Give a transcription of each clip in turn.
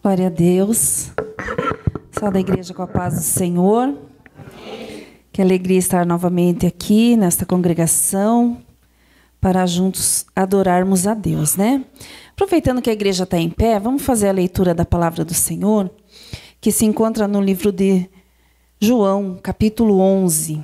Glória a Deus. Só da igreja com a paz do Senhor. Que alegria estar novamente aqui nesta congregação para juntos adorarmos a Deus, né? Aproveitando que a igreja está em pé, vamos fazer a leitura da palavra do Senhor, que se encontra no livro de João, capítulo 11.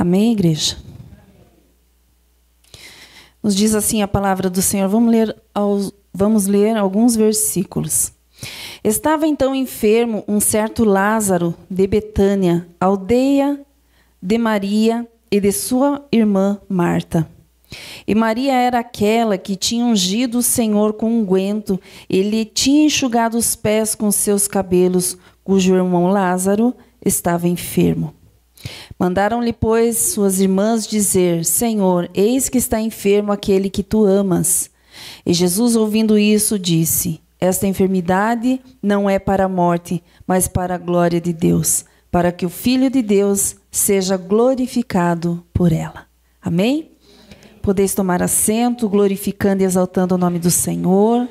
Amém, igreja? Nos diz assim a palavra do Senhor. Vamos ler alguns versículos. Estava então enfermo um certo Lázaro de Betânia, aldeia de Maria e de sua irmã Marta. E Maria era aquela que tinha ungido o Senhor com unguento, e lhe tinha enxugado os pés com seus cabelos, cujo irmão Lázaro estava enfermo. Mandaram-lhe, pois, suas irmãs dizer: Senhor, eis que está enfermo aquele que tu amas. E Jesus, ouvindo isso, disse: Esta enfermidade não é para a morte, mas para a glória de Deus, para que o Filho de Deus seja glorificado por ela. Amém? Podeis tomar assento, glorificando e exaltando o nome do Senhor.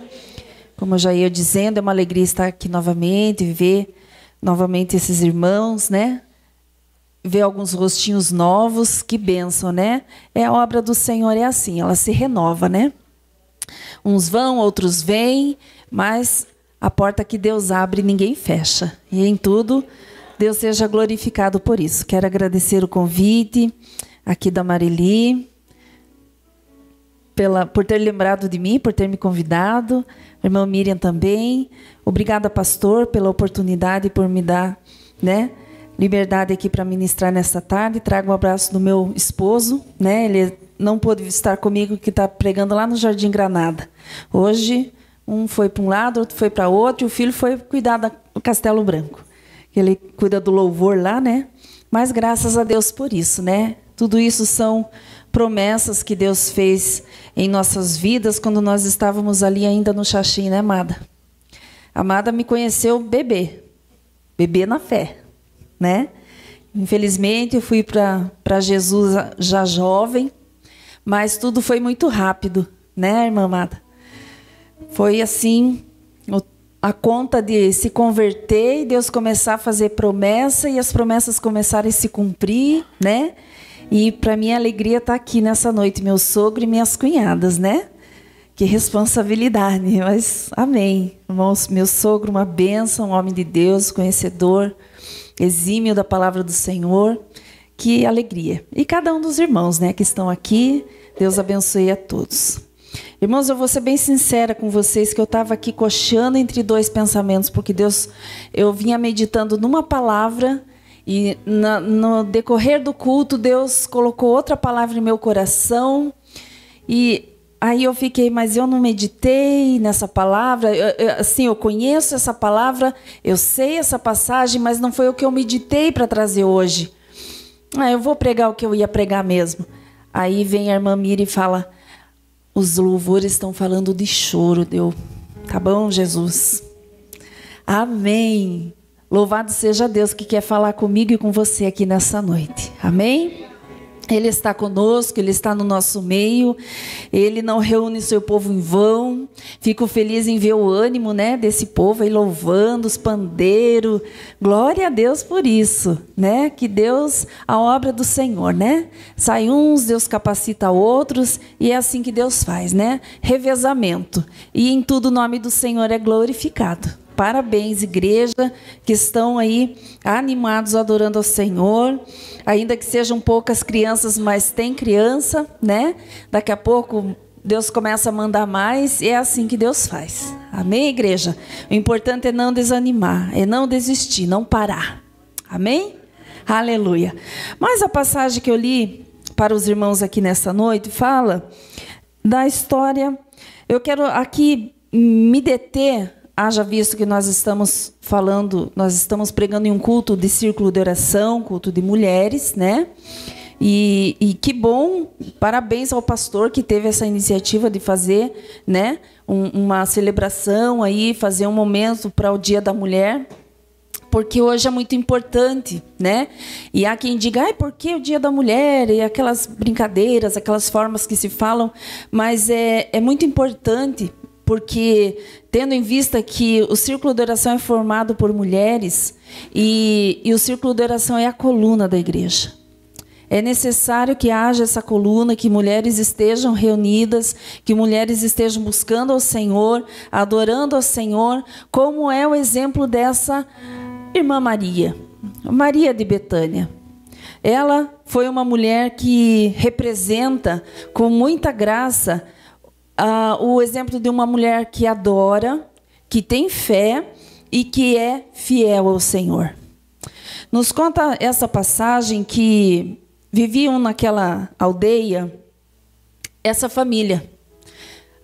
Como eu já ia dizendo, é uma alegria estar aqui novamente, ver novamente esses irmãos, né? Ver alguns rostinhos novos, que bênção, né? A obra do Senhor é assim, ela se renova, né? Uns vão, outros vêm, mas a porta que Deus abre, ninguém fecha. E em tudo, Deus seja glorificado por isso. Quero agradecer o convite aqui da Marili, por ter lembrado de mim, por ter me convidado. A irmã Miriam também. Obrigada, pastor, pela oportunidade, por me dar, né, liberdade aqui para ministrar nesta tarde. Trago um abraço do meu esposo, né? Ele não pôde estar comigo, que está pregando lá no Jardim Granada. Hoje, um foi para um lado, outro foi para outro, e o filho foi cuidar do Castelo Branco. Ele cuida do louvor lá, né? Mas graças a Deus por isso, né? Tudo isso são promessas que Deus fez em nossas vidas quando nós estávamos ali ainda no Xaxim, né, amada? A amada me conheceu bebê na fé, né? Infelizmente eu fui para Jesus já jovem, mas tudo foi muito rápido, né, irmã amada? Foi assim, a conta de se converter e Deus começar a fazer promessa e as promessas começarem a se cumprir, né? E para minha alegria estar aqui nessa noite, meu sogro e minhas cunhadas, né? Que responsabilidade, mas amém. Irmãos, meu sogro, uma bênção, um homem de Deus, conhecedor, exímio da palavra do Senhor, que alegria. E cada um dos irmãos, né, que estão aqui, Deus abençoe a todos. Irmãos, eu vou ser bem sincera com vocês, que eu estava aqui cocheando entre dois pensamentos, porque eu vinha meditando numa palavra, e no decorrer do culto, Deus colocou outra palavra em meu coração, e aí eu fiquei, mas eu não meditei nessa palavra. Eu conheço essa palavra, eu sei essa passagem, mas não foi o que eu meditei para trazer hoje. Eu vou pregar o que eu ia pregar mesmo. Aí vem a irmã Miriam e fala: os louvores estão falando de choro. Tá bom, Jesus? Amém. Louvado seja Deus que quer falar comigo e com você aqui nessa noite. Amém? Ele está conosco, Ele está no nosso meio, Ele não reúne seu povo em vão. Fico feliz em ver o ânimo, né, desse povo aí louvando, os pandeiros. Glória a Deus por isso, né? Que Deus, a obra do Senhor, né? Sai uns, Deus capacita outros, e é assim que Deus faz, né? Revezamento. E em tudo o nome do Senhor é glorificado. Parabéns, igreja, que estão aí animados adorando ao Senhor. Ainda que sejam poucas crianças, mas tem criança, né? Daqui a pouco Deus começa a mandar mais, e é assim que Deus faz. Amém, igreja? O importante é não desanimar, é não desistir, não parar. Amém? Aleluia. Mas a passagem que eu li para os irmãos aqui nessa noite fala da história. Eu quero aqui me deter. Haja visto que nós estamos pregando em um culto de círculo de oração, culto de mulheres, né? E que bom, parabéns ao pastor que teve essa iniciativa de fazer, né, uma celebração aí, fazer um momento para o Dia da Mulher, porque hoje é muito importante, né? E há quem diga, ai, por que o Dia da Mulher? E aquelas brincadeiras, aquelas formas que se falam, mas é muito importante, porque tendo em vista que o círculo de oração é formado por mulheres e o círculo de oração é a coluna da igreja. É necessário que haja essa coluna, que mulheres estejam reunidas, que mulheres estejam buscando ao Senhor, adorando ao Senhor, como é o exemplo dessa irmã Maria, Maria de Betânia. Ela foi uma mulher que representa com muita graça o exemplo de uma mulher que adora, que tem fé e que é fiel ao Senhor. Nos conta essa passagem que viviam naquela aldeia essa família.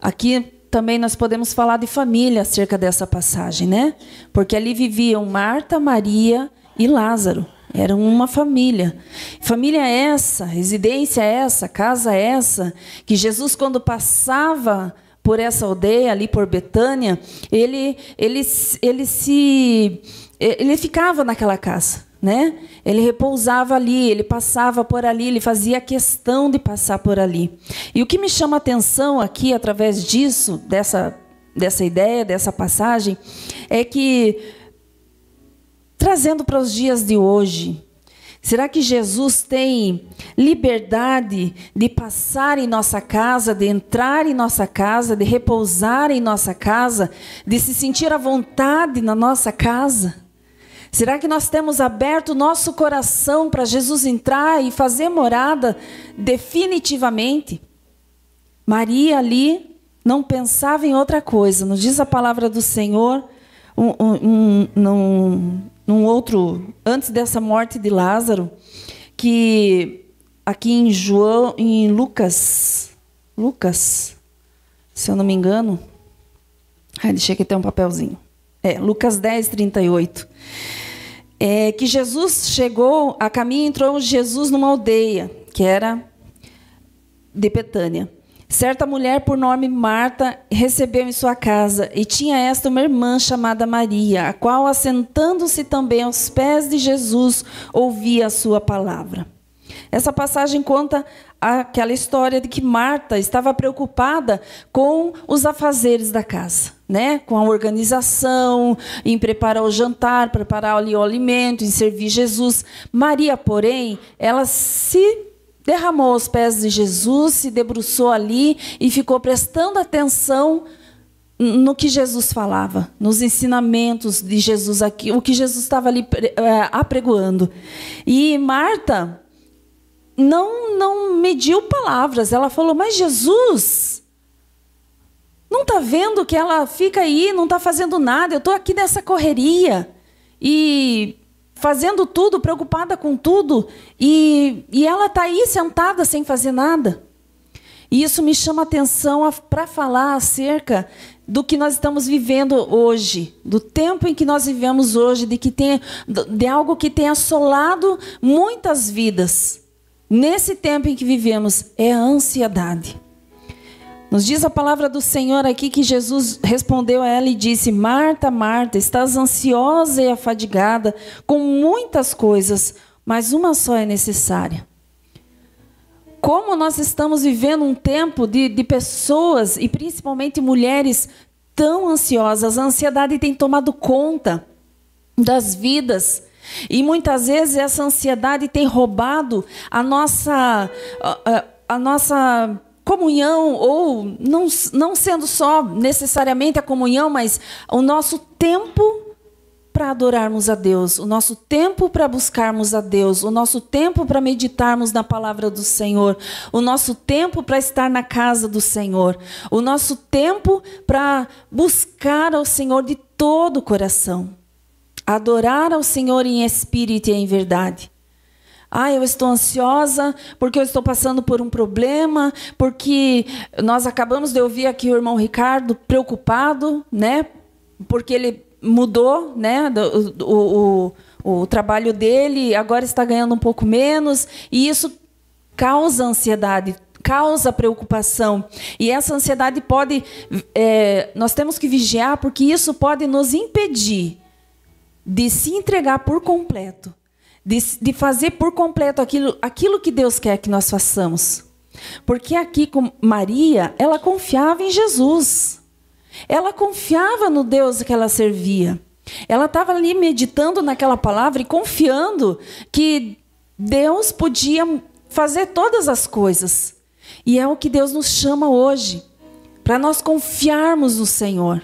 Aqui também nós podemos falar de família acerca dessa passagem, né? Porque ali viviam Marta, Maria e Lázaro. Eram uma família. Família essa, residência essa, casa essa, que Jesus, quando passava por essa aldeia, ali por Betânia, ele ficava naquela casa, né? Ele repousava ali, ele passava por ali, ele fazia questão de passar por ali. E o que me chama a atenção aqui, através disso, dessa ideia, dessa passagem, é que, trazendo para os dias de hoje, será que Jesus tem liberdade de passar em nossa casa, de entrar em nossa casa, de repousar em nossa casa, de se sentir à vontade na nossa casa? Será que nós temos aberto o nosso coração para Jesus entrar e fazer morada definitivamente? Maria ali não pensava em outra coisa. Nos diz a palavra do Senhor, num outro, antes dessa morte de Lázaro, que aqui em Lucas, se eu não me engano, deixei aqui ter um papelzinho. Lucas 10, 38. Que Jesus chegou, a caminho entrou Jesus numa aldeia, que era de Betânia. Certa mulher, por nome Marta, recebeu em sua casa, e tinha esta uma irmã chamada Maria, a qual, assentando-se também aos pés de Jesus, ouvia a sua palavra. Essa passagem conta aquela história de que Marta estava preocupada com os afazeres da casa, né? Com a organização, em preparar o jantar, preparar ali o alimento, em servir Jesus. Maria, porém, ela se derramou aos pés de Jesus, se debruçou ali e ficou prestando atenção no que Jesus falava, nos ensinamentos de Jesus aqui, o que Jesus estava ali apregoando. E Marta não mediu palavras. Ela falou, mas Jesus, não está vendo que ela fica aí, não está fazendo nada? Eu estou aqui nessa correria e fazendo tudo, preocupada com tudo, e ela está aí sentada sem fazer nada. E isso me chama a atenção para falar acerca do que nós estamos vivendo hoje, do tempo em que nós vivemos hoje, de algo que tem assolado muitas vidas. Nesse tempo em que vivemos, é a ansiedade. Nos diz a palavra do Senhor aqui que Jesus respondeu a ela e disse, Marta, Marta, estás ansiosa e afadigada com muitas coisas, mas uma só é necessária. Como nós estamos vivendo um tempo de pessoas, e principalmente mulheres, tão ansiosas. A ansiedade tem tomado conta das vidas. E muitas vezes essa ansiedade tem roubado a nossa comunhão, ou não sendo só necessariamente a comunhão, mas o nosso tempo para adorarmos a Deus, o nosso tempo para buscarmos a Deus, o nosso tempo para meditarmos na palavra do Senhor, o nosso tempo para estar na casa do Senhor, o nosso tempo para buscar ao Senhor de todo o coração, adorar ao Senhor em espírito e em verdade. Eu estou ansiosa porque eu estou passando por um problema, porque nós acabamos de ouvir aqui o irmão Ricardo preocupado, né? Porque ele mudou, né? O trabalho dele, agora está ganhando um pouco menos, e isso causa ansiedade, causa preocupação. E essa ansiedade pode... nós temos que vigiar, porque isso pode nos impedir de se entregar por completo, de fazer por completo aquilo que Deus quer que nós façamos. Porque aqui com Maria, ela confiava em Jesus. Ela confiava no Deus que ela servia. Ela estava ali meditando naquela palavra e confiando que Deus podia fazer todas as coisas. E é o que Deus nos chama hoje, para nós confiarmos no Senhor.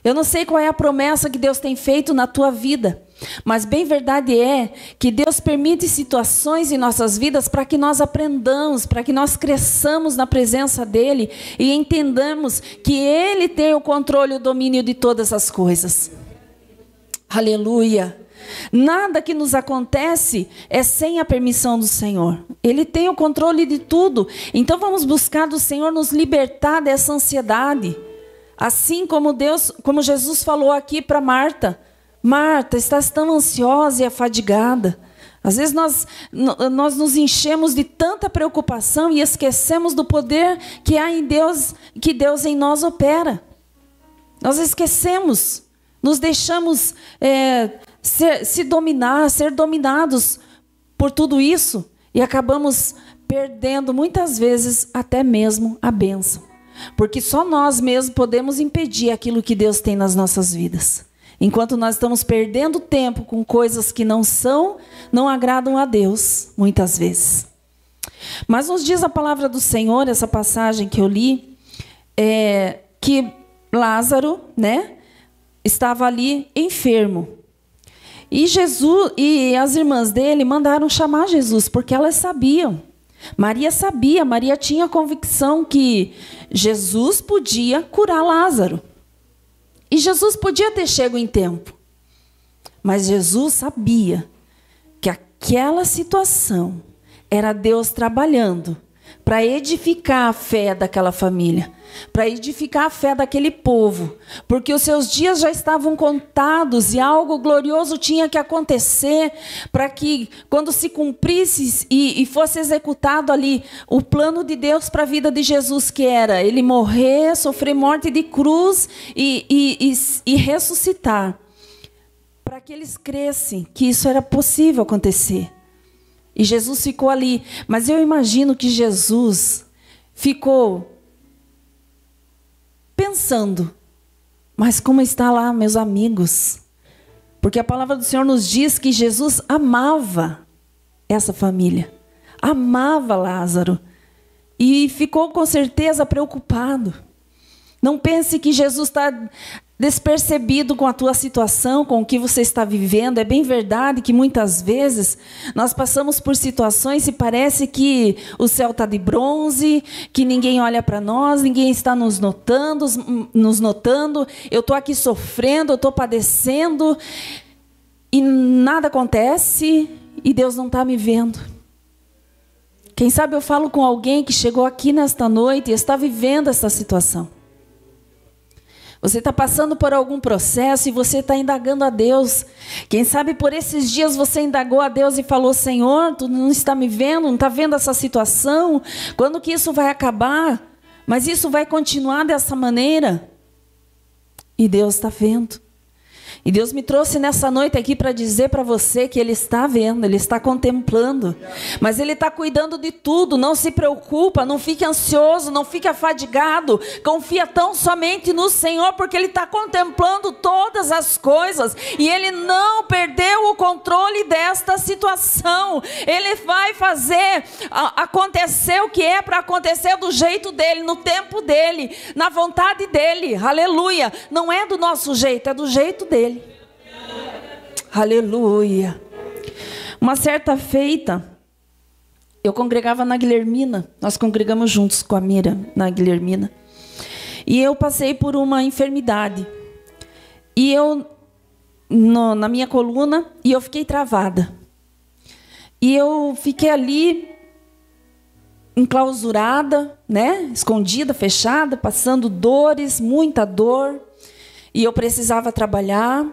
Eu não sei qual é a promessa que Deus tem feito na tua vida, mas bem verdade é que Deus permite situações em nossas vidas para que nós aprendamos, para que nós cresçamos na presença dEle e entendamos que Ele tem o controle e o domínio de todas as coisas. Aleluia! Nada que nos acontece é sem a permissão do Senhor. Ele tem o controle de tudo. Então vamos buscar do Senhor nos libertar dessa ansiedade. Assim como Jesus falou aqui para Marta. Marta, estás tão ansiosa e afadigada. Às vezes nós nos enchemos de tanta preocupação e esquecemos do poder que há em Deus, que Deus em nós opera. Nós esquecemos, nos deixamos ser dominados por tudo isso e acabamos perdendo muitas vezes até mesmo a bênção. Porque só nós mesmos podemos impedir aquilo que Deus tem nas nossas vidas. Enquanto nós estamos perdendo tempo com coisas que não agradam a Deus, muitas vezes. Mas nos diz a palavra do Senhor, essa passagem que eu li, que Lázaro, né, estava ali enfermo. E Jesus e as irmãs dele mandaram chamar Jesus, porque elas sabiam. Maria sabia, Maria tinha a convicção que Jesus podia curar Lázaro. E Jesus podia ter chego em tempo. Mas Jesus sabia que aquela situação era Deus trabalhando para edificar a fé daquela família, para edificar a fé daquele povo, porque os seus dias já estavam contados e algo glorioso tinha que acontecer para que, quando se cumprisse e fosse executado ali o plano de Deus para a vida de Jesus, que era ele morrer, sofrer morte de cruz e ressuscitar, para que eles crescem que isso era possível acontecer. E Jesus ficou ali. Mas eu imagino que Jesus ficou pensando, mas como está lá meus amigos? Porque a palavra do Senhor nos diz que Jesus amava essa família, amava Lázaro, e ficou com certeza preocupado. Não pense que Jesus está despercebido com a tua situação, com o que você está vivendo. É bem verdade que muitas vezes nós passamos por situações e parece que o céu está de bronze, que ninguém olha para nós, ninguém está nos notando. Eu estou aqui sofrendo, eu estou padecendo e nada acontece e Deus não está me vendo. Quem sabe eu falo com alguém que chegou aqui nesta noite e está vivendo essa situação. Você está passando por algum processo e você está indagando a Deus. Quem sabe por esses dias você indagou a Deus e falou: Senhor, tu não está me vendo, não está vendo essa situação? Quando que isso vai acabar? Mas isso vai continuar dessa maneira? E Deus está vendo. E Deus me trouxe nessa noite aqui para dizer para você que Ele está vendo, Ele está contemplando. Mas Ele está cuidando de tudo. Não se preocupa, não fique ansioso, não fique afadigado. Confia tão somente no Senhor, porque Ele está contemplando todas as coisas. E Ele não perdeu o controle desta situação. Ele vai fazer acontecer o que é para acontecer do jeito dEle, no tempo dEle, na vontade dEle. Aleluia. Não é do nosso jeito, é do jeito dEle. Aleluia. Uma certa feita, eu congregava na Guilhermina. Nós congregamos juntos com a Mira na Guilhermina. E eu passei por uma enfermidade. E eu, na minha coluna, e eu fiquei travada. E eu fiquei ali, enclausurada, né? Escondida, fechada, passando dores, muita dor. E eu precisava trabalhar.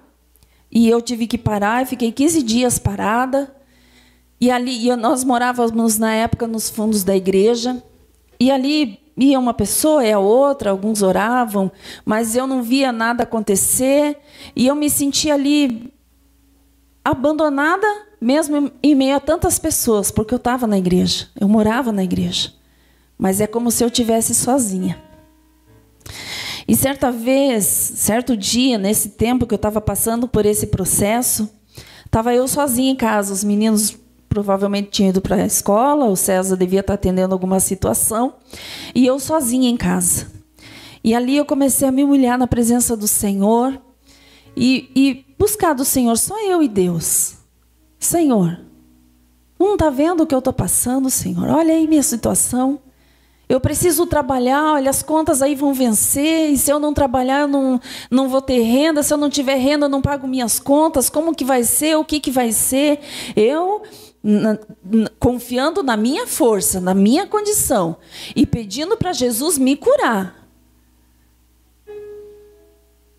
E eu tive que parar, eu fiquei 15 dias parada. E ali nós morávamos na época nos fundos da igreja. E ali ia uma pessoa e a outra, alguns oravam, mas eu não via nada acontecer. E eu me sentia ali abandonada, mesmo em meio a tantas pessoas, porque eu estava na igreja, eu morava na igreja. Mas é como se eu estivesse sozinha. E certa vez, certo dia, nesse tempo que eu estava passando por esse processo, estava eu sozinha em casa. Os meninos provavelmente tinham ido para a escola, o César devia estar atendendo alguma situação, e eu sozinha em casa. E ali eu comecei a me humilhar na presença do Senhor e buscar do Senhor, só eu e Deus. Senhor, não está vendo o que eu estou passando, Senhor? Olha aí minha situação. Eu preciso trabalhar, olha, as contas aí vão vencer, e se eu não trabalhar, eu não vou ter renda, se eu não tiver renda, eu não pago minhas contas, como que vai ser, o que vai ser? Eu, confiando na minha força, na minha condição, e pedindo para Jesus me curar.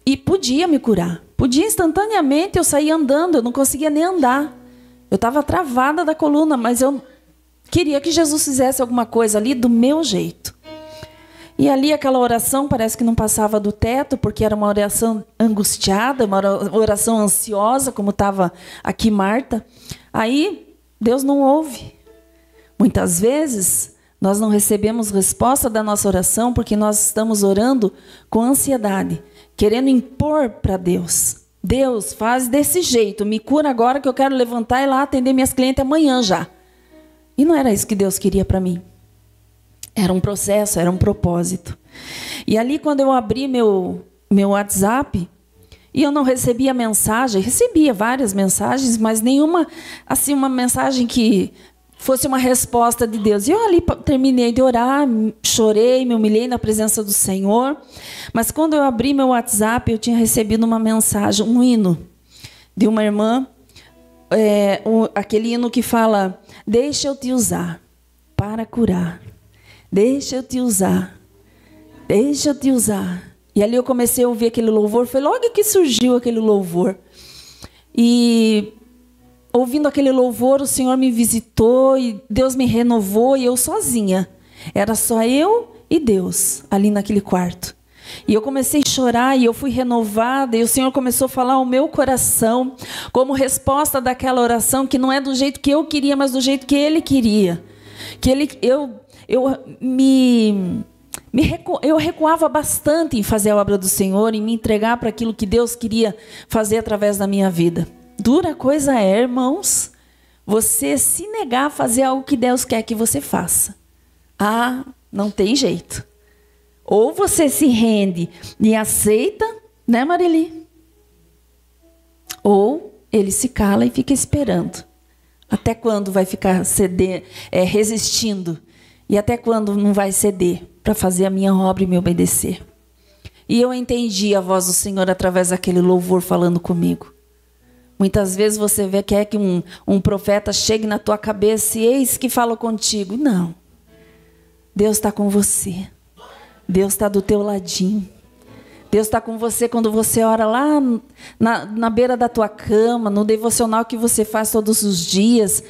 E podia me curar, podia instantaneamente, eu saía andando, eu não conseguia nem andar. Eu estava travada da coluna, mas eu queria que Jesus fizesse alguma coisa ali do meu jeito. E ali aquela oração parece que não passava do teto, porque era uma oração angustiada, uma oração ansiosa, como estava aqui Marta. Aí Deus não ouve. Muitas vezes nós não recebemos resposta da nossa oração porque nós estamos orando com ansiedade, querendo impor para Deus. Deus, faz desse jeito, me cura agora que eu quero levantar e ir lá atender minhas clientes amanhã já. E não era isso que Deus queria para mim. Era um processo, era um propósito. E ali quando eu abri meu WhatsApp, e eu não recebia mensagem, recebia várias mensagens, mas nenhuma, assim, uma mensagem que fosse uma resposta de Deus. E eu ali terminei de orar, chorei, me humilhei na presença do Senhor. Mas quando eu abri meu WhatsApp, eu tinha recebido uma mensagem, um hino de uma irmã, aquele hino que fala: deixa eu te usar para curar. Deixa eu te usar. Deixa eu te usar. E ali eu comecei a ouvir aquele louvor. Foi logo que surgiu aquele louvor. E ouvindo aquele louvor, o Senhor me visitou e Deus me renovou e eu sozinha. Era só eu e Deus ali naquele quarto. E eu comecei a chorar e eu fui renovada e o Senhor começou a falar ao meu coração como resposta daquela oração que não é do jeito que eu queria, mas do jeito que Ele queria. Que eu recuava bastante em fazer a obra do Senhor, em me entregar para aquilo que Deus queria fazer através da minha vida. Dura coisa é, irmãos, você se negar a fazer algo que Deus quer que você faça. Ah, não tem jeito. Ou você se rende e aceita, né, Marili? Ou ele se cala e fica esperando. Até quando vai ficar resistindo? E até quando não vai ceder para fazer a minha obra e me obedecer? E eu entendi a voz do Senhor através daquele louvor falando comigo. Muitas vezes você quer que um profeta chegue na tua cabeça e eis que fala contigo. Não. Deus está com você. Deus está do teu ladinho. Deus está com você quando você ora lá na beira da tua cama, no devocional que você faz todos os dias.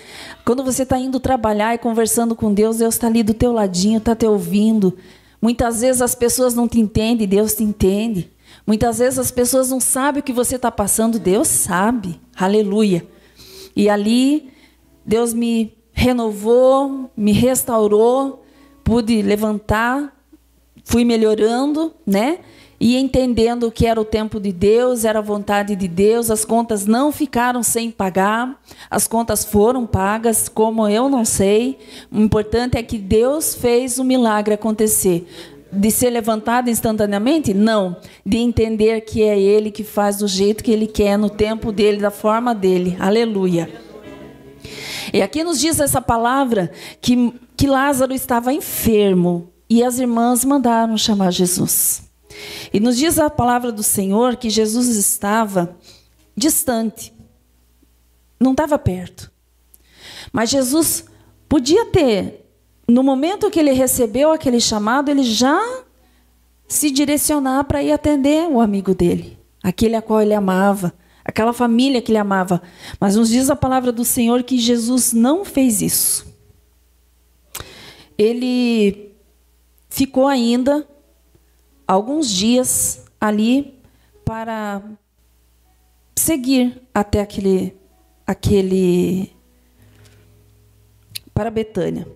Quando você está indo trabalhar e conversando com Deus, Deus está ali do teu ladinho, está te ouvindo. Muitas vezes as pessoas não te entendem, Deus te entende. Muitas vezes as pessoas não sabem o que você está passando, Deus sabe. Aleluia. E ali, Deus me renovou, me restaurou, pude levantar, fui melhorando, né? E entendendo que era o tempo de Deus, era a vontade de Deus, as contas não ficaram sem pagar, as contas foram pagas, como eu não sei. O importante é que Deus fez o milagre acontecer. De ser levantado instantaneamente? Não. De entender que é Ele que faz do jeito que Ele quer, no tempo dEle, da forma dEle. Aleluia. E aqui nos diz essa palavra que Lázaro estava enfermo e as irmãs mandaram chamar Jesus. E nos diz a palavra do Senhor que Jesus estava distante, não estava perto. Mas Jesus podia ter, no momento que ele recebeu aquele chamado, ele já se direcionar para ir atender o amigo dele, aquele a qual ele amava, aquela família que ele amava. Mas nos diz a palavra do Senhor que Jesus não fez isso. Ele ficou ainda alguns dias ali para seguir até para Betânia.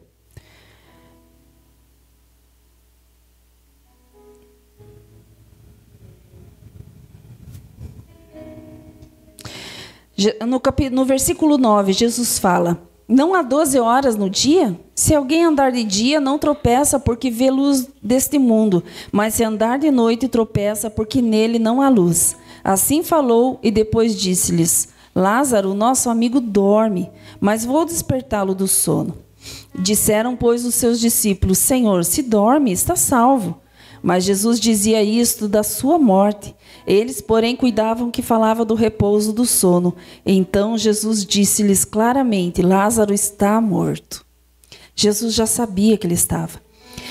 No versículo 9, Jesus fala: não há 12 horas no dia? Se alguém andar de dia, não tropeça, porque vê luz deste mundo. Mas se andar de noite, tropeça, porque nele não há luz. Assim falou, e depois disse-lhes: Lázaro, nosso amigo, dorme, mas vou despertá-lo do sono. Disseram, pois, os seus discípulos: Senhor, se dorme, está salvo. Mas Jesus dizia isto da sua morte. Eles, porém, cuidavam que falava do repouso do sono. Então Jesus disse-lhes claramente: Lázaro está morto. Jesus já sabia que ele estava.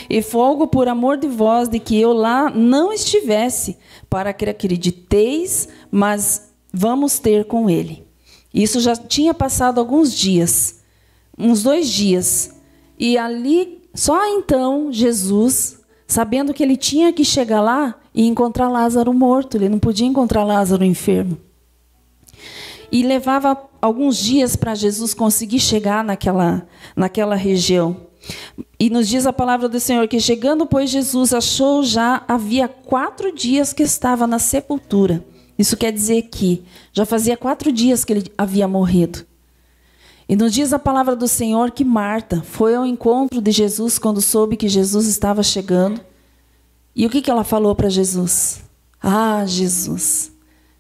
E folgo por amor de vós de que eu lá não estivesse, para que acrediteis, mas vamos ter com ele. Isso já tinha passado alguns dias, uns 2 dias. E ali, só então, Jesus, sabendo que ele tinha que chegar lá e encontrar Lázaro morto, ele não podia encontrar Lázaro enfermo. E levava alguns dias para Jesus conseguir chegar naquela região. E nos diz a palavra do Senhor que, chegando, pois, Jesus achou já havia 4 dias que estava na sepultura. Isso quer dizer que já fazia 4 dias que ele havia morrido. E nos diz a palavra do Senhor que Marta foi ao encontro de Jesus quando soube que Jesus estava chegando. E o que ela falou para Jesus? Ah, Jesus,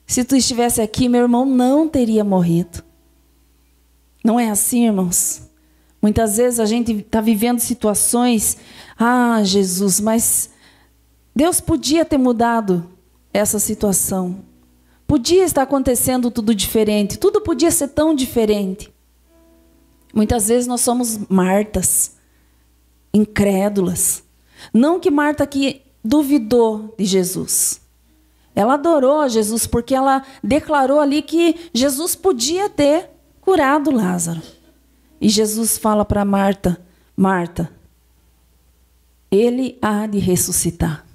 se tu estivesse aqui, meu irmão não teria morrido. Não é assim, irmãos? Muitas vezes a gente está vivendo situações, ah, Jesus, mas Deus podia ter mudado essa situação. Podia estar acontecendo tudo diferente, tudo podia ser tão diferente. Muitas vezes nós somos Martas, incrédulas. Não que Marta aqui duvidou de Jesus. Ela adorou a Jesus porque ela declarou ali que Jesus podia ter curado Lázaro. E Jesus fala para Marta: Marta, ele há de ressuscitar.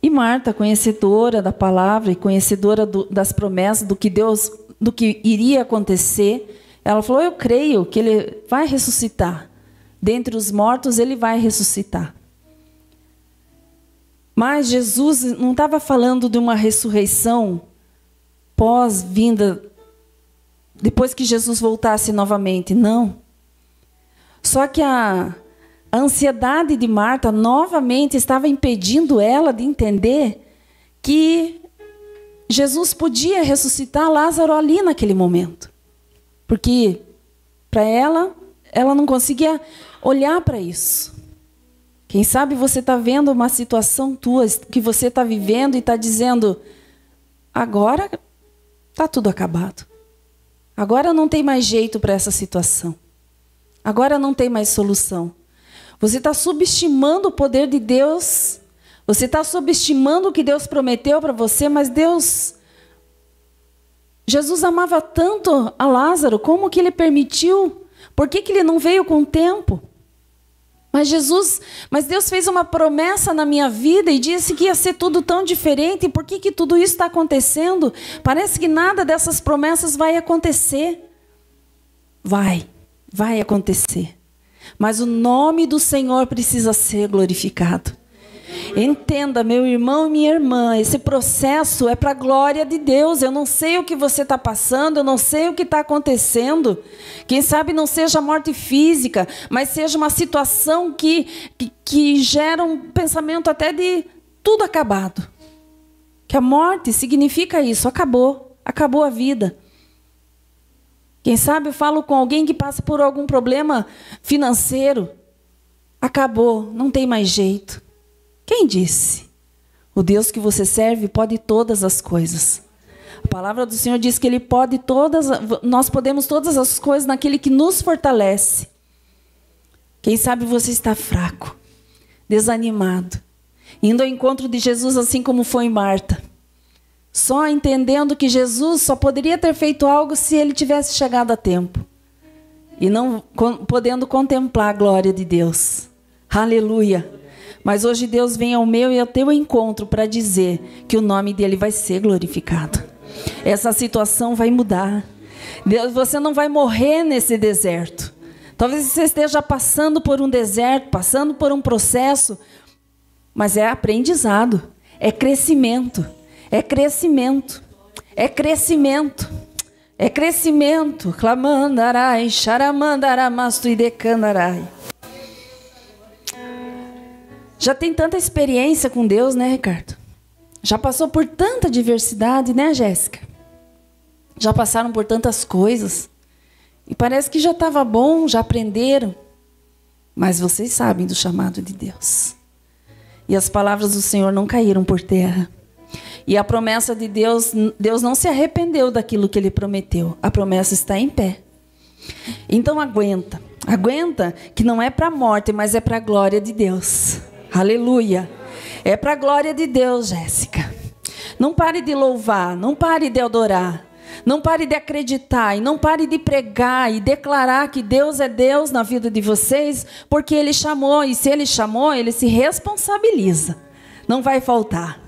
E Marta, conhecedora da palavra e conhecedora das promessas do que iria acontecer, ela falou: eu creio que ele vai ressuscitar. Dentre os mortos, ele vai ressuscitar. Mas Jesus não estava falando de uma ressurreição pós-vinda, depois que Jesus voltasse novamente, não. Só que a ansiedade de Marta novamente estava impedindo ela de entender que Jesus podia ressuscitar Lázaro ali naquele momento. Porque para ela não conseguia olhar para isso. Quem sabe você está vendo uma situação tua, que você está vivendo e está dizendo: agora está tudo acabado. Agora não tem mais jeito para essa situação. Agora não tem mais solução. Você está subestimando o poder de Deus. Você está subestimando o que Deus prometeu para você, mas Jesus amava tanto a Lázaro, como que ele permitiu? Por que ele não veio com o tempo? Mas Deus fez uma promessa na minha vida e disse que ia ser tudo tão diferente. Por que tudo isso está acontecendo? Parece que nada dessas promessas vai acontecer. Vai acontecer. Mas o nome do Senhor precisa ser glorificado. Entenda, meu irmão e minha irmã, esse processo é para a glória de Deus. Eu não sei o que você está passando, eu não sei o que está acontecendo. Quem sabe não seja morte física, mas seja uma situação que gera um pensamento até de tudo acabado. Que a morte significa isso, acabou a vida. Quem sabe eu falo com alguém que passa por algum problema financeiro. Acabou, não tem mais jeito. Quem disse? O Deus que você serve pode todas as coisas. A palavra do Senhor diz que Ele pode nós podemos todas as coisas naquele que nos fortalece. Quem sabe você está fraco, desanimado, indo ao encontro de Jesus assim como foi Marta. só entendendo que Jesus só poderia ter feito algo se ele tivesse chegado a tempo. E não podendo contemplar a glória de Deus. Aleluia. Mas hoje Deus vem ao meu e ao teu encontro para dizer que o nome dele vai ser glorificado. Essa situação vai mudar. Deus, você não vai morrer nesse deserto. Talvez você esteja passando por um deserto, passando por um processo, mas é aprendizado, é crescimento, é crescimento, é crescimento, é crescimento. Clamandarai, xaramandaramastu e decandarai. Já tem tanta experiência com Deus, né, Ricardo? Já passou por tanta diversidade, né, Jéssica? Já passaram por tantas coisas. E parece que já estava bom, já aprenderam. Mas vocês sabem do chamado de Deus. E as palavras do Senhor não caíram por terra. E a promessa de Deus, Deus não se arrependeu daquilo que Ele prometeu. A promessa está em pé. Então aguenta. Aguenta que não é para a morte, mas é para a glória de Deus. Aleluia. É para a glória de Deus, Jéssica. Não pare de louvar, não pare de adorar. Não pare de acreditar e não pare de pregar e declarar que Deus é Deus na vida de vocês, porque Ele chamou, e se Ele chamou, Ele se responsabiliza. Não vai faltar.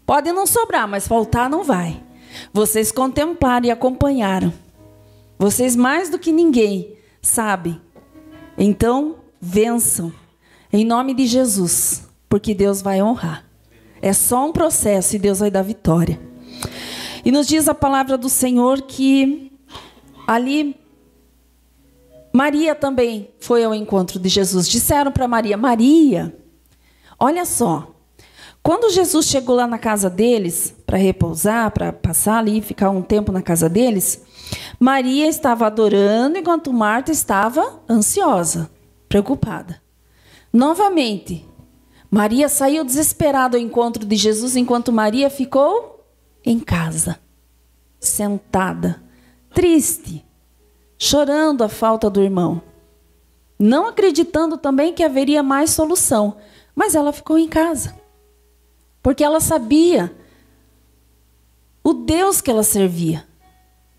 Pode não sobrar, mas faltar não vai. Vocês contemplaram e acompanharam. Vocês mais do que ninguém sabem. Então, vençam. Em nome de Jesus, porque Deus vai honrar. É só um processo e Deus vai dar vitória. E nos diz a palavra do Senhor que ali Maria também foi ao encontro de Jesus. Disseram para Maria, Maria, olha só, quando Jesus chegou lá na casa deles, para repousar, para passar ali e ficar um tempo na casa deles, Maria estava adorando enquanto Marta estava ansiosa, preocupada. Novamente, Maria saiu desesperada ao encontro de Jesus, enquanto Maria ficou em casa, sentada, triste, chorando a falta do irmão, não acreditando também que haveria mais solução, mas ela ficou em casa, porque ela sabia o Deus que ela servia,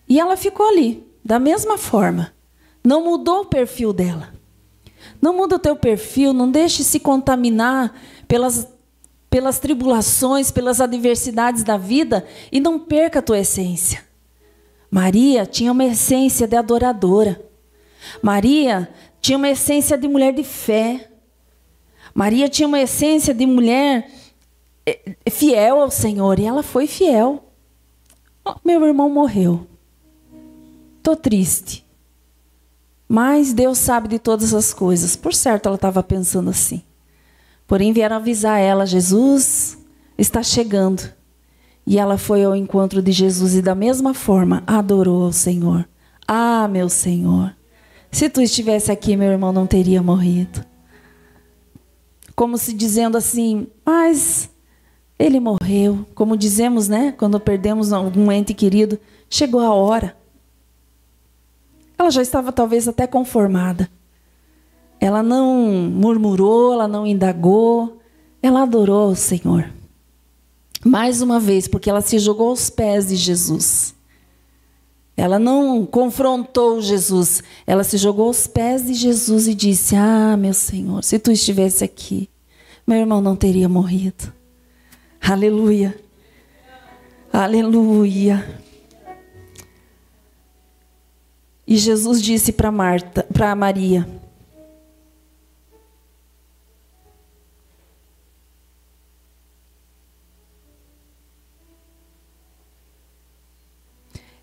e ela ficou ali, da mesma forma, não mudou o perfil dela. Não muda o teu perfil, não deixe se contaminar pelas tribulações, pelas adversidades da vida e não perca a tua essência. Maria tinha uma essência de adoradora. Maria tinha uma essência de mulher de fé. Maria tinha uma essência de mulher fiel ao Senhor e ela foi fiel. Oh, meu irmão morreu. Estou triste. Mas Deus sabe de todas as coisas. Por certo, ela estava pensando assim. Porém, vieram avisar ela, Jesus está chegando. E ela foi ao encontro de Jesus e da mesma forma adorou ao Senhor. Ah, meu Senhor, se tu estivesse aqui, meu irmão não teria morrido. Como se dizendo assim, mas ele morreu. Como dizemos, né? Quando perdemos algum ente querido, chegou a hora. Ela já estava talvez até conformada. Ela não murmurou, ela não indagou, ela adorou o Senhor. Mais uma vez, porque ela se jogou aos pés de Jesus. Ela não confrontou Jesus, ela se jogou aos pés de Jesus e disse, ah, meu Senhor, se tu estivesse aqui, meu irmão não teria morrido. Aleluia. Aleluia. E Jesus disse para Maria,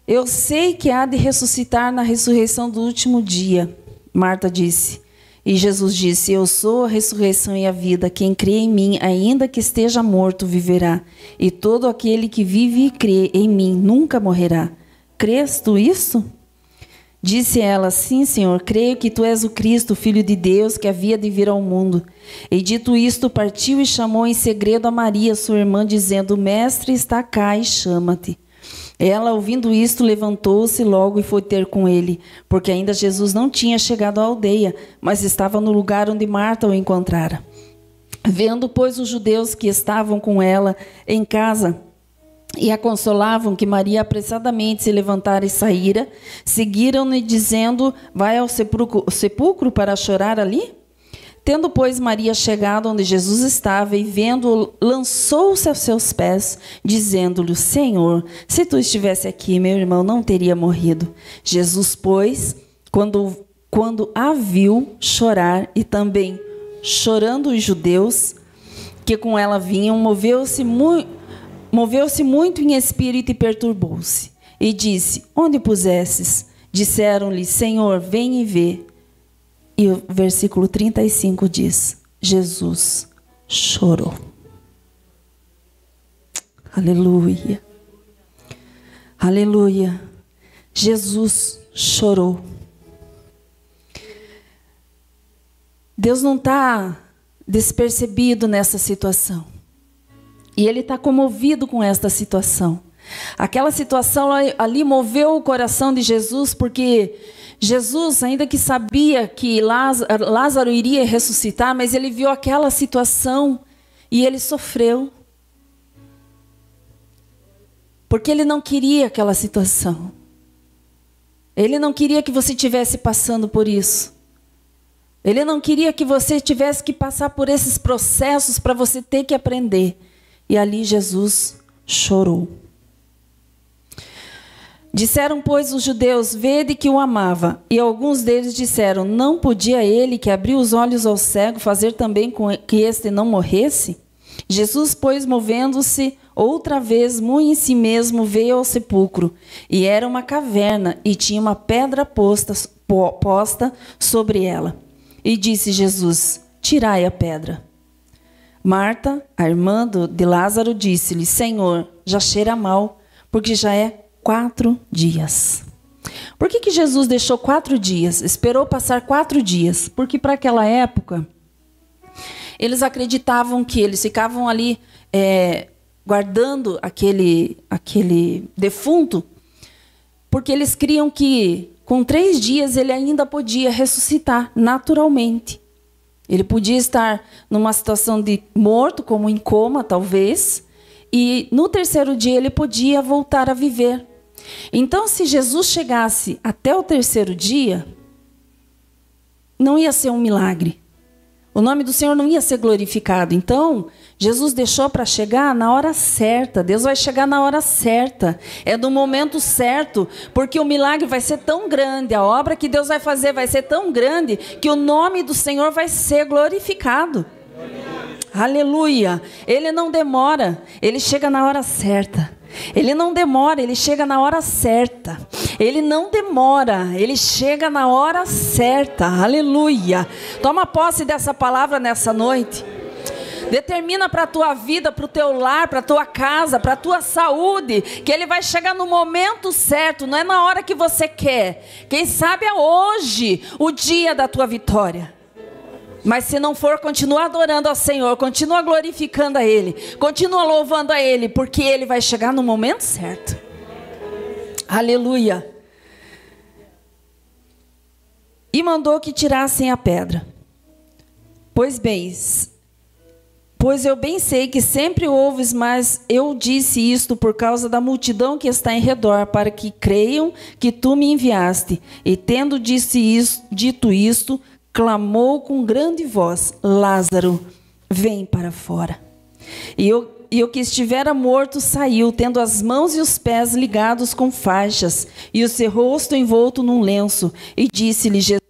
eu sei que há de ressuscitar na ressurreição do último dia, Marta disse. E Jesus disse, eu sou a ressurreição e a vida. Quem crê em mim, ainda que esteja morto, viverá. E todo aquele que vive e crê em mim nunca morrerá. Crês tu isso? Disse ela, sim, Senhor, creio que tu és o Cristo, o Filho de Deus, que havia de vir ao mundo. E dito isto, partiu e chamou em segredo a Maria, sua irmã, dizendo, o Mestre está cá e chama-te. Ela, ouvindo isto, levantou-se logo e foi ter com ele, porque ainda Jesus não tinha chegado à aldeia, mas estava no lugar onde Marta o encontrara. Vendo, pois, os judeus que estavam com ela em casa, e a consolavam que Maria apressadamente se levantara e saíra. Seguiram-no dizendo: vai ao sepulcro para chorar ali? Tendo, pois, Maria chegado onde Jesus estava e vendo-o, lançou-se aos seus pés, dizendo-lhe: Senhor, se tu estivesse aqui, meu irmão não teria morrido. Jesus, pois, quando a viu chorar, e também chorando os judeus que com ela vinham, moveu-se muito em espírito e perturbou-se. E disse: onde pusestes? Disseram-lhe: Senhor, vem e vê. E o versículo 35 diz: Jesus chorou. Aleluia. Aleluia. Jesus chorou. Deus não está despercebido nessa situação. E Ele está comovido com esta situação. Aquela situação ali moveu o coração de Jesus, porque Jesus, ainda que sabia que Lázaro iria ressuscitar, mas ele viu aquela situação e ele sofreu. Porque ele não queria aquela situação. Ele não queria que você estivesse passando por isso. Ele não queria que você tivesse que passar por esses processos para você ter que aprender. E ali Jesus chorou. Disseram, pois, os judeus: vede que o amava. E alguns deles disseram: não podia ele, que abriu os olhos ao cego, fazer também com que este não morresse? Jesus, pois, movendo-se outra vez, muito em si mesmo, veio ao sepulcro. E era uma caverna, e tinha uma pedra posta sobre ela. E disse Jesus: tirai a pedra. Marta, a irmã de Lázaro, disse-lhe: Senhor, já cheira mal, porque já é 4 dias. Por que Jesus deixou 4 dias? Esperou passar 4 dias? Porque para aquela época, eles acreditavam que eles ficavam ali guardando aquele defunto, porque eles criam que com 3 dias ele ainda podia ressuscitar naturalmente. Ele podia estar numa situação de morto, como em coma, talvez, e no 3º dia ele podia voltar a viver. Então, se Jesus chegasse até o 3º dia, não ia ser um milagre. O nome do Senhor não ia ser glorificado. Então, Jesus deixou para chegar na hora certa. Deus vai chegar na hora certa. É no momento certo, porque o milagre vai ser tão grande, a obra que Deus vai fazer vai ser tão grande, que o nome do Senhor vai ser glorificado. Aleluia. Ele não demora, ele chega na hora certa. Ele não demora, ele chega na hora certa. Ele não demora, ele chega na hora certa. Aleluia. Toma posse dessa palavra nessa noite. Determina para a tua vida, para o teu lar, para a tua casa, para a tua saúde, que ele vai chegar no momento certo, não é na hora que você quer. Quem sabe é hoje o dia da tua vitória. Mas se não for, continua adorando ao Senhor, continua glorificando a Ele, continua louvando a Ele, porque Ele vai chegar no momento certo. Aleluia. E mandou que tirassem a pedra. Pois eu bem sei que sempre ouves, mas eu disse isto por causa da multidão que está em redor, para que creiam que tu me enviaste. E tendo dito isto, clamou com grande voz: Lázaro, vem para fora. E o que estivera morto saiu, tendo as mãos e os pés ligados com faixas, e o seu rosto envolto num lenço. E disse-lhe Jesus: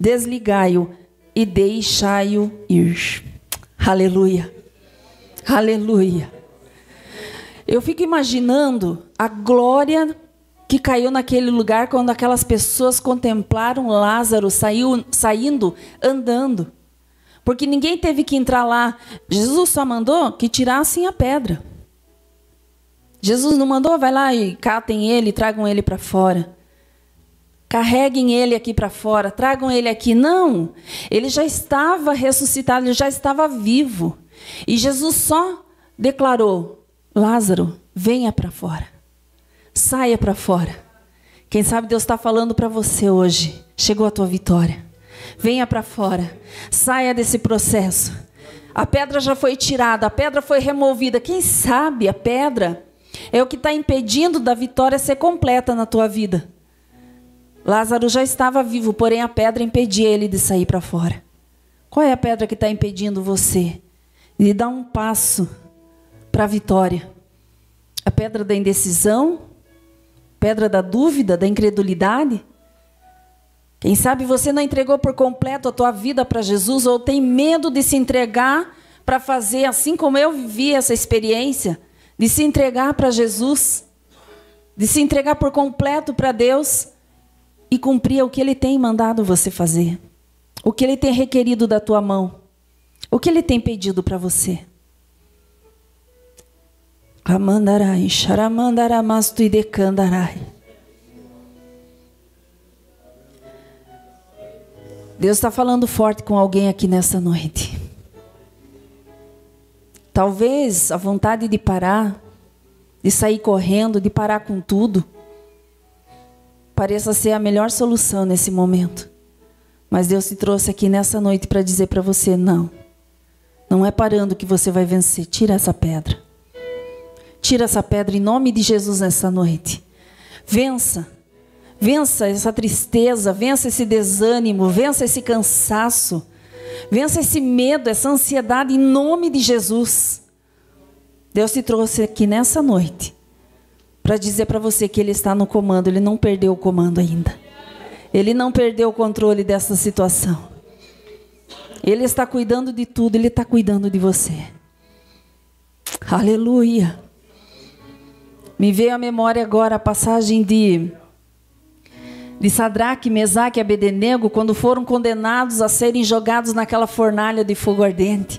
desligai-o e deixai-o ir. Aleluia. Aleluia. Eu fico imaginando a glória que caiu naquele lugar quando aquelas pessoas contemplaram Lázaro saindo, andando. Porque ninguém teve que entrar lá. Jesus só mandou que tirassem a pedra. Jesus não mandou: vai lá e catem ele, tragam ele para fora. Carreguem ele aqui para fora, tragam ele aqui. Não, ele já estava ressuscitado, ele já estava vivo. E Jesus só declarou: Lázaro, venha para fora. Saia para fora. Quem sabe Deus está falando para você hoje. Chegou a tua vitória. Venha para fora. Saia desse processo. A pedra já foi tirada, a pedra foi removida. Quem sabe a pedra é o que está impedindo da vitória ser completa na tua vida. Lázaro já estava vivo, porém a pedra impedia ele de sair para fora. Qual é a pedra que está impedindo você de dar um passo para a vitória? A pedra da indecisão? Pedra da dúvida, da incredulidade? Quem sabe você não entregou por completo a tua vida para Jesus, ou tem medo de se entregar para fazer, assim como eu vivi essa experiência, de se entregar para Jesus, de se entregar por completo para Deus e cumprir o que Ele tem mandado você fazer, o que Ele tem requerido da tua mão, o que Ele tem pedido para você. Amandarai, xaramandaramastu e decandarai. Deus está falando forte com alguém aqui nessa noite. Talvez a vontade de parar, de sair correndo, de parar com tudo, pareça ser a melhor solução nesse momento. Mas Deus te trouxe aqui nessa noite para dizer para você, não. Não é parando que você vai vencer. Tira essa pedra. Tira essa pedra em nome de Jesus nessa noite. Vença. Vença essa tristeza, vença esse desânimo, vença esse cansaço, vença esse medo, essa ansiedade em nome de Jesus. Deus te trouxe aqui nessa noite para dizer para você que Ele está no comando, Ele não perdeu o comando ainda. Ele não perdeu o controle dessa situação. Ele está cuidando de tudo, Ele está cuidando de você. Aleluia. Me veio à memória agora a passagem de Sadraque, Mesaque e Abednego, quando foram condenados a serem jogados naquela fornalha de fogo ardente.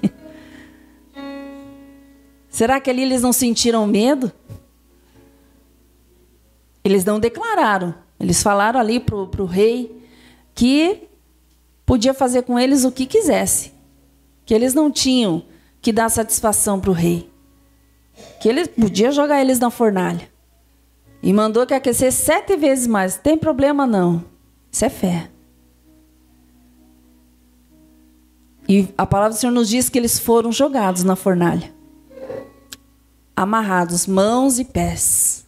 Será que ali eles não sentiram medo? Eles não declararam. Eles falaram ali para o rei que podia fazer com eles o que quisesse. Que eles não tinham que dar satisfação para o rei. Que ele podia jogar eles na fornalha. E mandou que aquecesse 7 vezes mais. Não tem problema não. Isso é fé. E a palavra do Senhor nos diz que eles foram jogados na fornalha. Amarrados, mãos e pés.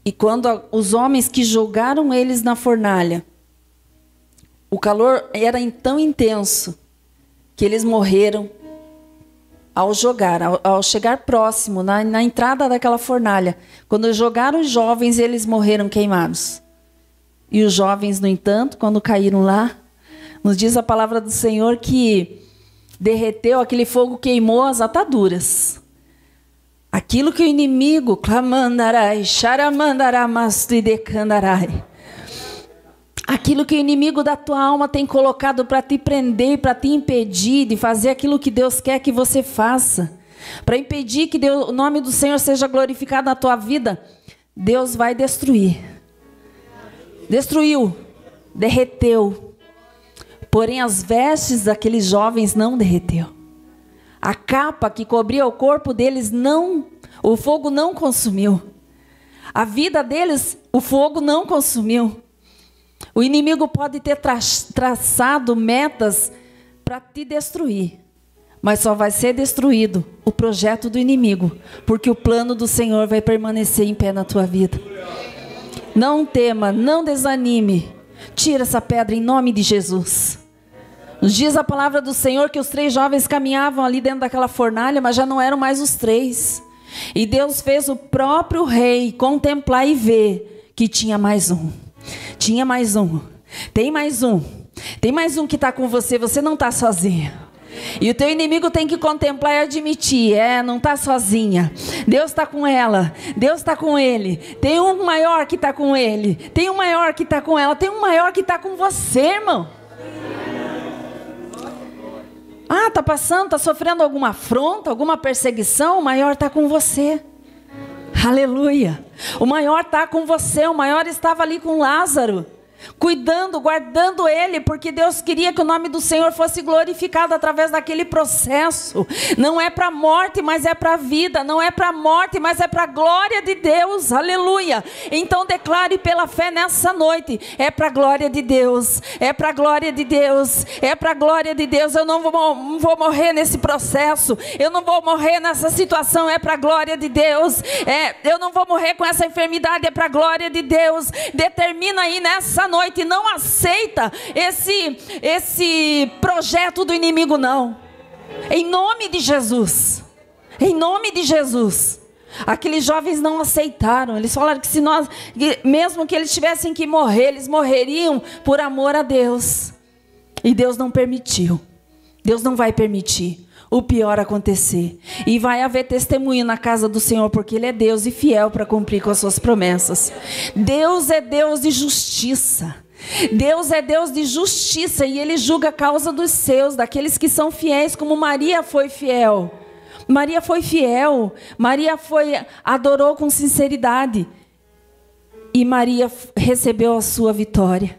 E quando os homens que jogaram eles na fornalha, o calor era tão intenso que eles morreram ao chegar próximo, na entrada daquela fornalha. Quando jogaram os jovens, eles morreram queimados. E os jovens, no entanto, quando caíram lá, nos diz a palavra do Senhor que derreteu, aquele fogo queimou as ataduras. Aquilo que o inimigo, clamandarai, xaramandaramastu e decandarai. Aquilo que o inimigo da tua alma tem colocado para te prender, para te impedir de fazer aquilo que Deus quer que você faça, para impedir que o nome do Senhor seja glorificado na tua vida, Deus vai destruir. Destruiu, derreteu. Porém, as vestes daqueles jovens não derreteu. A capa que cobria o corpo deles o fogo não consumiu. A vida deles, o fogo não consumiu. O inimigo pode ter traçado metas para te destruir, mas só vai ser destruído o projeto do inimigo, porque o plano do Senhor vai permanecer em pé na tua vida. Não tema, não desanime. Tira essa pedra em nome de Jesus. Nos diz a palavra do Senhor que os 3 jovens caminhavam ali dentro daquela fornalha, mas já não eram mais os 3. E Deus fez o próprio rei contemplar e ver que tinha mais um. Tinha mais um. Tem mais um. Tem mais um que está com você. Você não está sozinha. E o teu inimigo tem que contemplar e admitir. Não está sozinha. Deus está com ela. Deus está com ele. Tem um maior que está com ele. Tem um maior que está com ela. Tem um maior que está com você, irmão. Está passando, está sofrendo alguma afronta, alguma perseguição. O maior está com você. Aleluia. O maior está com você. O maior estava ali com Lázaro. cuidando, guardando ele, porque Deus queria que o nome do Senhor fosse glorificado através daquele processo. Não é para a morte, mas é para a vida. Não é para a morte, mas é para a glória de Deus. Aleluia. Então declare pela fé nessa noite: é para a glória de Deus, é para a glória de Deus, é para a glória de Deus. Eu não vou morrer nesse processo, eu não vou morrer nessa situação, é para a glória de Deus. Eu não vou morrer com essa enfermidade, é para a glória de Deus. Determina aí nessa noite, não aceita esse projeto do inimigo, não. Em nome de Jesus, em nome de Jesus. Aqueles jovens não aceitaram. Eles falaram que mesmo que eles tivessem que morrer, eles morreriam por amor a Deus. E Deus não permitiu. Deus não vai permitir o pior acontecer. E vai haver testemunho na casa do Senhor, porque Ele é Deus e fiel para cumprir com as suas promessas. Deus é Deus de justiça. Deus é Deus de justiça, e Ele julga a causa dos seus, daqueles que são fiéis, como Maria foi fiel. Maria foi fiel. Maria adorou com sinceridade. E Maria recebeu a sua vitória.